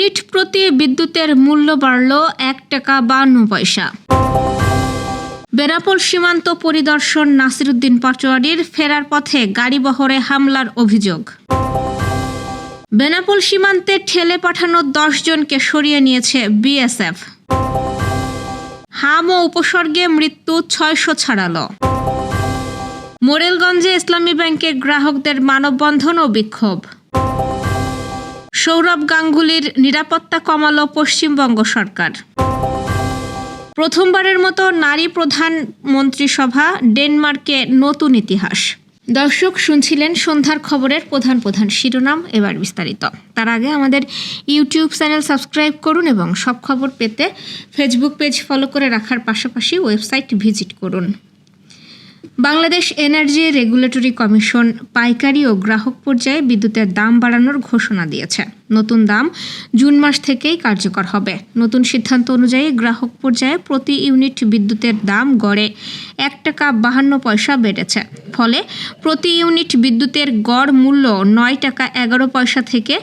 Unit প্রতি বিদ্যুতের মূল্য বাড়ল ১ টাকা ৫২ পয়সা। বেনাপোল সীমান্ত পরিদর্শন নাসিরউদ্দিন পাটোয়ারীর ফেরার পথে গাড়িবহরে হামলার অভিযোগ। বেনাপোল সীমান্তে ঠেলে পাঠানো ১০ জনকে সরিয়ে নিয়েছে বিএসএফ। হাম ও উপসর্গে মৃত্যু ৬০০ ছাড়াল। মোরেলগঞ্জে ইসলামী ব্যাংকের গ্রাহকদের মানববন্ধন ও বিক্ষোভ। সৌরভ গাঙ্গুলির নিরাপত্তা কমাল পশ্চিমবঙ্গ সরকার। প্রথমবারের মতো নারী প্রধান মন্ত্রিসভা, ডেনমার্কে নতুন ইতিহাস। দর্শক, শুনছিলেন সন্ধ্যার খবরের প্রধান শিরোনাম। এবার বিস্তারিত। তার আগে আমাদের ইউটিউব চ্যানেল সাবস্ক্রাইব করুন এবং সব খবর পেতে ফেসবুক পেজ ফলো করে রাখার পাশাপাশি ওয়েবসাইট ভিজিট করুন। বাংলাদেশ এনার্জি রেগুলেটরি কমিশন পাইকারি ও গ্রাহক পর্যায়ে বিদ্যুতের দাম বাড়ানোর ঘোষণা দিয়েছে। নতুন দাম জুন মাস থেকেই কার্যকর হবে। নতুন সিদ্ধান্ত অনুযায়ী গ্রাহক পর্যায়ে প্রতি ইউনিট বিদ্যুতের দাম গড়ে ১ টাকা ৫২ পয়সা বেড়েছে। ফলে প্রতি ইউনিট বিদ্যুতের গড় মূল্য ৯ টাকা ১১ পয়সা থেকে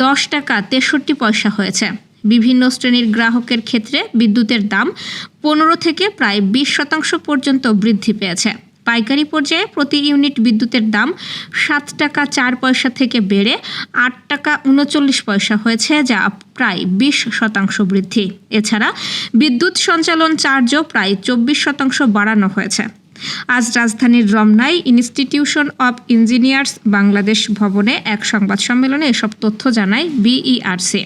১০ টাকা ৬৩ পয়সা হয়েছে। বিভিন্ন শ্রেণীর গ্রাহকের ক্ষেত্রে বিদ্যুতের দাম ১৫ থেকে প্রায় ২০% পর্যন্ত বৃদ্ধি পেয়েছে। পাইকারি পর্যায়ে প্রতি ইউনিট বিদ্যুতের দাম ৭ টাকা ৪ পয়সা থেকে বেড়ে ৮ টাকা ৩৯ পয়সা হয়েছে, যা প্রায় ২০% বৃদ্ধি। এছাড়া বিদ্যুৎ সঞ্চালন চার্জও প্রায় ২৪% বাড়ানো হয়েছে। আজ রাজধানীর রমনায় ইনস্টিটিউশন অব ইঞ্জিনিয়ার্স বাংলাদেশ ভবনে এক সংবাদ সম্মেলনে এসব তথ্য জানায় বিইআরসি।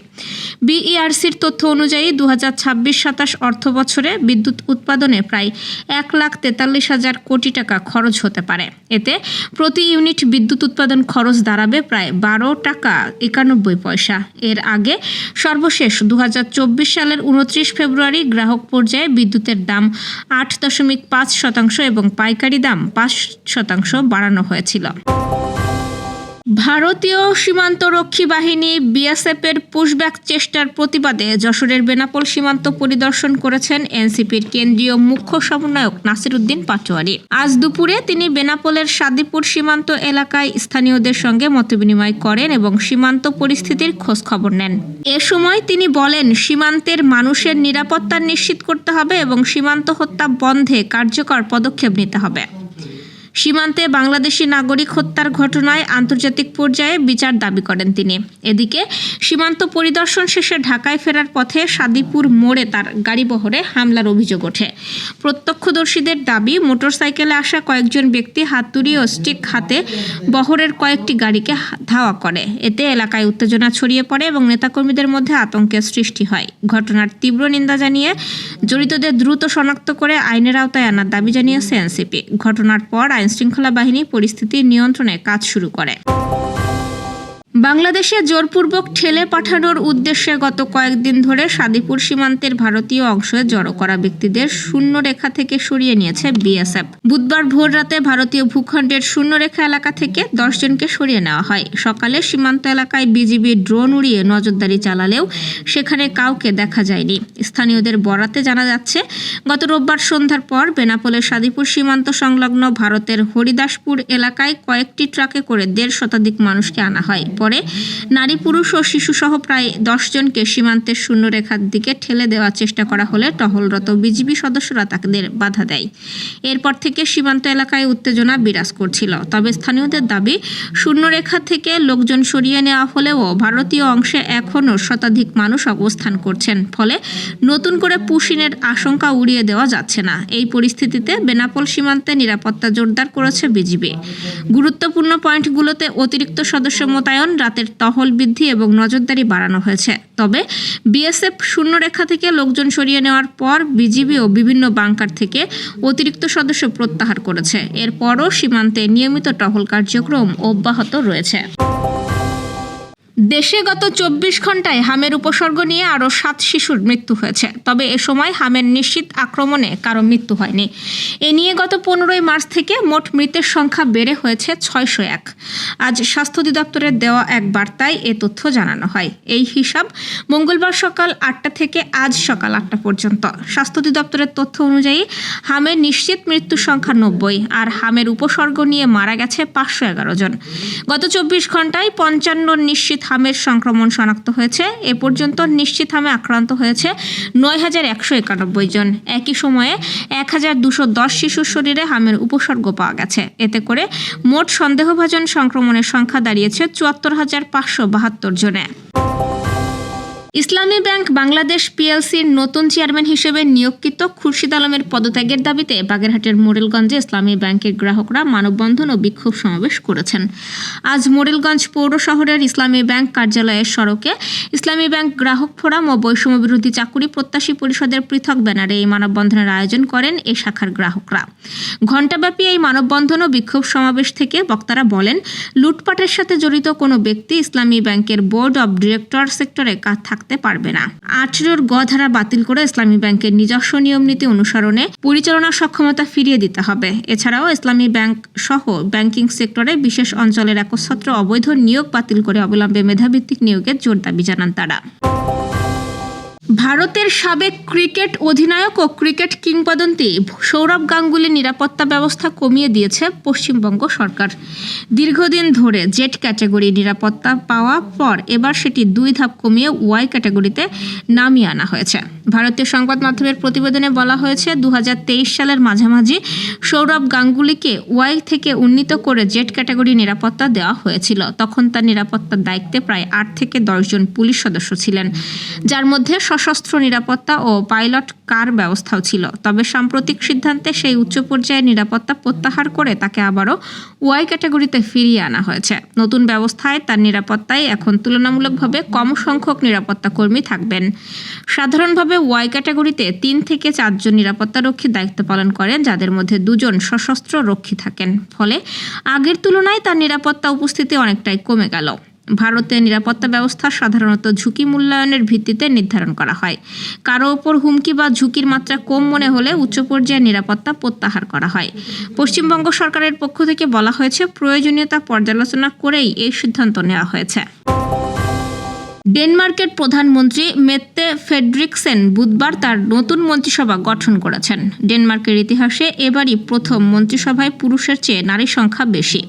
বিইআরসির তথ্য অনুযায়ী ২০২৬-২৭ অর্থ বছরে বিদ্যুৎ উৎপাদনে প্রায় ১,৪৩,০০০ কোটি টাকা খরচ হতে পারে। এতে প্রতি ইউনিট বিদ্যুৎ উৎপাদন খরচ দাঁড়াবে প্রায় ১২ টাকা ৯১ পয়সা। এর আগে সর্বশেষ ২০২৪ সালের ২৯ ফেব্রুয়ারি গ্রাহক পর্যায়ে বিদ্যুতের দাম ৮.৫% এবং পাইকারি দাম ৫% বাড়ানো হয়েছিল। ভারতীয় সীমান্তরক্ষী বাহিনী বিএসএফের পুশব্যাক চেষ্টার প্রতিবাদে যশোরের বেনাপোল সীমান্ত পরিদর্শন করেছেন এনসিপির কেন্দ্রীয় মুখ্য সমন্বয়ক নাসিরউদ্দিন পাটোয়ারী। আজ দুপুরে তিনি বেনাপোলের সাদিপুর সীমান্ত এলাকায় স্থানীয়দের সঙ্গে মতবিনিময় করেন এবং সীমান্ত পরিস্থিতির খোঁজ খবর নেন। এ সময় তিনি বলেন, সীমান্তের মানুষের নিরাপত্তা নিশ্চিত করতে হবে এবং সীমান্ত হত্যা বন্ধে কার্যকর পদক্ষেপ নিতে হবে। সীমান্তে বাংলাদেশি নাগরিক হত্যার ঘটনায় আন্তর্জাতিক পর্যায়ে বিচার দাবি করেন তিনি। এদিকে সীমান্ত পরিদর্শন শেষে ঢাকায় ফেরার পথে সাদিপুর মোড়ে তার গাড়িবহরে হামলার অভিযোগ ওঠে। প্রত্যক্ষদর্শীদের দাবি, মোটরসাইকেলে আসা কয়েকজন ব্যক্তি হাতুড়ি ও স্টিক হাতে বহরের কয়েকটি গাড়িকে ধাওয়া করে। এতে এলাকায় উত্তেজনা ছড়িয়ে পড়ে এবং নেতাকর্মীদের মধ্যে আতঙ্কের সৃষ্টি হয়। ঘটনার তীব্র নিন্দা জানিয়ে জড়িতদের দ্রুত শনাক্ত করে আইনের আওতায় আনার দাবি জানিয়েছে এনসিপি। ঘটনার পর আইনশৃঙ্খলা বাহিনী পরিস্থিতি নিয়ন্ত্রণে কাজ শুরু করে। বাংলাদেশে জোরপূর্বক ঠেলে পাঠানোর উদ্দেশ্যে গত কয়েকদিন ধরে সাদিপুর সীমান্তের ভারতীয় অংশে জড়ো করা ব্যক্তিদের শূন্যরেখা থেকে সরিয়ে নিয়েছে বিএসএফ। বুধবার ভোররাতে ভারতীয় ভূখণ্ডের শূন্যরেখা এলাকা থেকে ১০ জনকে সরিয়ে নেওয়া হয়। সকালে সীমান্ত এলাকায় বিজিবি ড্রোন উড়িয়ে নজরদারি চালালেও সেখানে কাউকে দেখা যায়নি। স্থানীয়দের বরাতে জানা যাচ্ছে, গত রোববার সন্ধ্যার পর বেনাপোলের সাদিপুর সীমান্ত সংলগ্ন ভারতের হরিদাসপুর এলাকায় কয়েকটি ট্রাকে করে ১৫০ শতাধিক মানুষকে আনা হয়। পরে নারী, পুরুষ ও শিশুসহ প্রায় ১০ জনকে সীমান্তের শূন্যরেখার দিকে ঠেলে দেওয়ার চেষ্টা করা হলে টহলরত বিজিবি সদস্যরা তাদের বাধা দেয়। এরপর থেকে সীমান্ত এলাকায় উত্তেজনা বিরাজ করছিল। তবে স্থানীয়দের দাবি, শূন্যরেখা থেকে লোকজন সরিয়ে নেওয়া হলেও ভারতীয় অংশে এখনও শতাধিক মানুষ অবস্থান করছেন। ফলে নতুন করে পুশিনের আশঙ্কা উড়িয়ে দেওয়া যাচ্ছে না। এই পরিস্থিতিতে বেনাপোল সীমান্তে নিরাপত্তা জোরদার করেছে বিজিবি। গুরুত্বপূর্ণ পয়েন্টগুলোতে অতিরিক্ত সদস্য মোতায়েন, রাতের টহল বৃদ্ধি এবং নজরদারি বাড়ানো হয়েছে। তবে বিএসএফ শূন্যরেখা থেকে লোকজন সরিয়ে নেওয়ার পর বিজিবিও বিভিন্ন বাংকার থেকে অতিরিক্ত সদস্য প্রত্যাহার করেছে। এরপরও সীমান্তে নিয়মিত টহল কার্যক্রম অব্যাহত রয়েছে। দেশে গত ২৪ ঘন্টায় হামের উপসর্গ নিয়ে আরও ৭ শিশুর মৃত্যু হয়েছে। তবে এ সময় হামের নিশ্চিত আক্রমণে কারো মৃত্যু হয়নি। এ নিয়ে গত ১৫ মার্চ থেকে মোট মৃতের সংখ্যা বেড়ে হয়েছে ৬০১। আজ স্বাস্থ্য অধিদপ্তরের দেওয়া এক বার্তায় এ তথ্য জানানো হয়। এই হিসাব মঙ্গলবার সকাল ৮টা থেকে আজ সকাল ৮টা পর্যন্ত। স্বাস্থ্য অধিদপ্তরের তথ্য অনুযায়ী হামের নিশ্চিত মৃত্যুর সংখ্যা ৯০ আর হামের উপসর্গ নিয়ে মারা গেছে ৫১১ জন। গত ২৪ ঘন্টায় ৫৫ নিশ্চিত হামের সংক্রমণ শনাক্ত হয়েছে। এ পর্যন্ত নিশ্চিত হামে আক্রান্ত হয়েছে ৯,১৯১ জন। একই সময়ে ১,২১০ শিশুর শরীরে হামের উপসর্গ পাওয়া গেছে। এতে করে মোট সন্দেহভাজন সংক্রমণের সংখ্যা দাঁড়িয়েছে ৭৪,৫৭২ জনে। ইসলামী ব্যাংক বাংলাদেশ পিএলসির নতুন চেয়ারম্যান হিসেবে নিয়োগকৃত খুরশিদ আলমের পদত্যাগের দাবিতে বাগেরহাটের মোরেলগঞ্জে ইসলামী ব্যাংকের গ্রাহকরা মানববন্ধন ও বিক্ষোভ সমাবেশ করেছেন। আজ মোরেলগঞ্জ পৌর শহরের ইসলামী ব্যাংক কার্যালয়ের সড়কে ইসলামী ব্যাংক গ্রাহক ফোরাম ও বৈষম্য বিরোধী চাকুরি প্রত্যাশী পরিষদের পৃথক ব্যানারে এই মানববন্ধনের আয়োজন করেন এই শাখার গ্রাহকরা। ঘণ্টাব্যাপী এই মানববন্ধন ও বিক্ষোভ সমাবেশ থেকে বক্তারা বলেন, লুটপাটের সাথে জড়িত কোনো ব্যক্তি ইসলামী ব্যাংকের বোর্ড অব ডিরেক্টর সেক্টরে থাকতে পারবে না। 18 গ ধারা বাতিল করে ইসলামী ব্যাংকের নিজস্ব নিয়ম নীতি অনুসরণে পরিচালনা সক্ষমতা ফিরিয়ে দিতে হবে। এছাড়াও ইসলামী ব্যাংক সহ ব্যাংকিং সেক্টরে বিশেষ অঞ্চলের একচ্ছত্র অবৈধ নিয়োগ বাতিল করে অবিলম্বে মেধাভিত্তিক নিয়োগের জোর দাবি জানান তারা। ভারতের সাবেক ক্রিকেট অধিনায়ক ও ক্রিকেট কিংবদন্তি সৌরভ গাঙ্গুলির নিরাপত্তা ব্যবস্থা কমিয়ে দিয়েছে পশ্চিমবঙ্গ সরকার। দীর্ঘদিন ধরে জেড ক্যাটাগরি নিরাপত্তা পাওয়া পর এবার সেটি 2 ধাপ কমিয়ে ওয়াই ক্যাটাগরিতে নামিয়ে আনা হয়েছে। ভারতীয় সংবাদ মাধ্যমের প্রতিবেদনে বলা হয়েছে, 2023 সালের মাঝামাঝি সৌরভ গাঙ্গুলিকে ওয়াই থেকে উন্নীত করে জেড ক্যাটাগরি নিরাপত্তা দেওয়া হয়েছিল। তখন তার নিরাপত্তার দায়িত্বে প্রায় 8 থেকে 10 জন পুলিশ সদস্য ছিলেন, যার মধ্যে সশস্ত্র নিরাপত্তা ও পাইলট কার ব্যবস্থাও ছিল। তবে সাম্প্রতিক সিদ্ধান্তে সেই উচ্চ পর্যায়ের নিরাপত্তা প্রত্যাহার করে তাকে আবারও ওয়াই ক্যাটাগরিতে ফিরিয়ে আনা হয়েছে। নতুন ব্যবস্থায় তার নিরাপত্তায় এখন তুলনামূলকভাবে কম সংখ্যক নিরাপত্তা কর্মী থাকবেন। সাধারণভাবে ওয়াই ক্যাটাগরিতে 3 থেকে 4 জন নিরাপত্তারক্ষী দায়িত্ব পালন করেন, যাদের মধ্যে 2 জন সশস্ত্র রক্ষী থাকেন। ফলে আগের তুলনায় তার নিরাপত্তা উপস্থিতি অনেকটাই কমে গেল। ভারতের নিরাপত্তা ব্যবস্থা সাধারণত ঝুঁকি মূল্যায়নের ভিত্তিতে নির্ধারণ করা হয়। কারো ওপর হুমকি বা ঝুঁকির মাত্রা কম মনে হলে উচ্চ পর্যায়ের নিরাপত্তা প্রত্যাহার করা হয়। পশ্চিমবঙ্গ সরকারের পক্ষ থেকে বলা হয়েছে, প্রয়োজনীয়তা পর্যালোচনা করেই এই সিদ্ধান্ত নেওয়া হয়েছে। ডেনমার্কের প্রধানমন্ত্রী মেত্তে ফ্রেডরিকসেন বুধবার তার নতুন মন্ত্রিসভা গঠন করেছেন। ডেনমার্কের ইতিহাসে এবারই প্রথম মন্ত্রিসভায় পুরুষের চেয়ে নারীর সংখ্যা বেশি।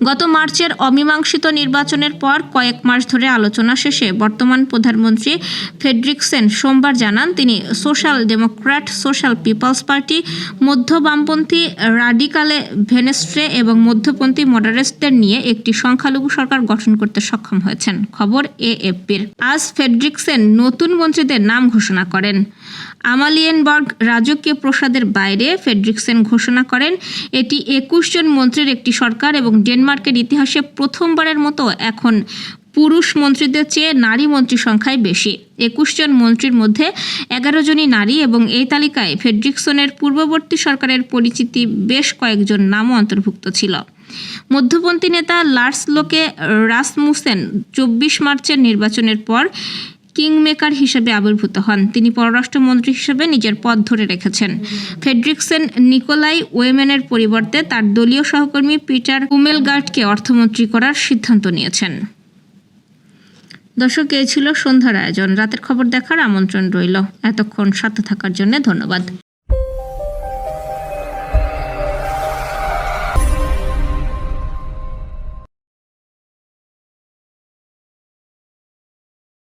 গত মার্চের অমীমাংসিত নির্বাচনের পর কয়েক মাস ধরে আলোচনা শেষে বর্তমান প্রধানমন্ত্রী ফ্রেডরিকসেন সোমবার জানান, তিনি social democrat, social people's party, মধ্য বামপন্থী রাডিকালে ভেনস্ট্রে এবং মধ্যপন্থী মডারেটসদের নিয়ে একটি সংখ্যালঘু সরকার গঠন করতে সক্ষম হয়েছেন। খবর এএফপির। আজ ফ্রেডরিকসেন নতুন মন্ত্রীদের নাম ঘোষণা করেন। আমালিয়েনবার্গ রাজকীয় প্রাসাদের বাইরে ফ্রেডরিকসেন ঘোষণা করেন, এটি 21 জন মন্ত্রীর একটি সরকার এবং ডেনমার্কের ইতিহাসে প্রথমবারের মতো এখন পুরুষ মন্ত্রীদের চেয়ে নারী মন্ত্রী সংখ্যাই বেশি। 21 জন মন্ত্রীর মধ্যে 11 জনই নারী এবং এই তালিকায় ফ্রেডরিকসনের পূর্ববর্তী সরকারের পরিচিতি বেশ কয়েকজন নামও অন্তর্ভুক্ত ছিল। মধ্যপন্থী নেতা লার্স লোকে রাসমুসেন 24 মার্চের নির্বাচনের পর কিংমেকার হিসেবে আবির্ভূত হন। তিনি পররাষ্ট্রমন্ত্রী হিসেবে নিজের পদ ধরে রেখেছেন। ফ্রেডরিকসেন নিকোলাই ওয়েমেনের পরিবর্তে তার দলীয় সহকর্মী পিটার কুমেলগার্টকে অর্থমন্ত্রী করার সিদ্ধান্ত নিয়েছেন। দর্শক, এই ছিল সন্ধ্যার আয়োজন। রাতের খবর দেখার আমন্ত্রণ রইল। এতক্ষণ সাথে থাকার জন্য ধন্যবাদ।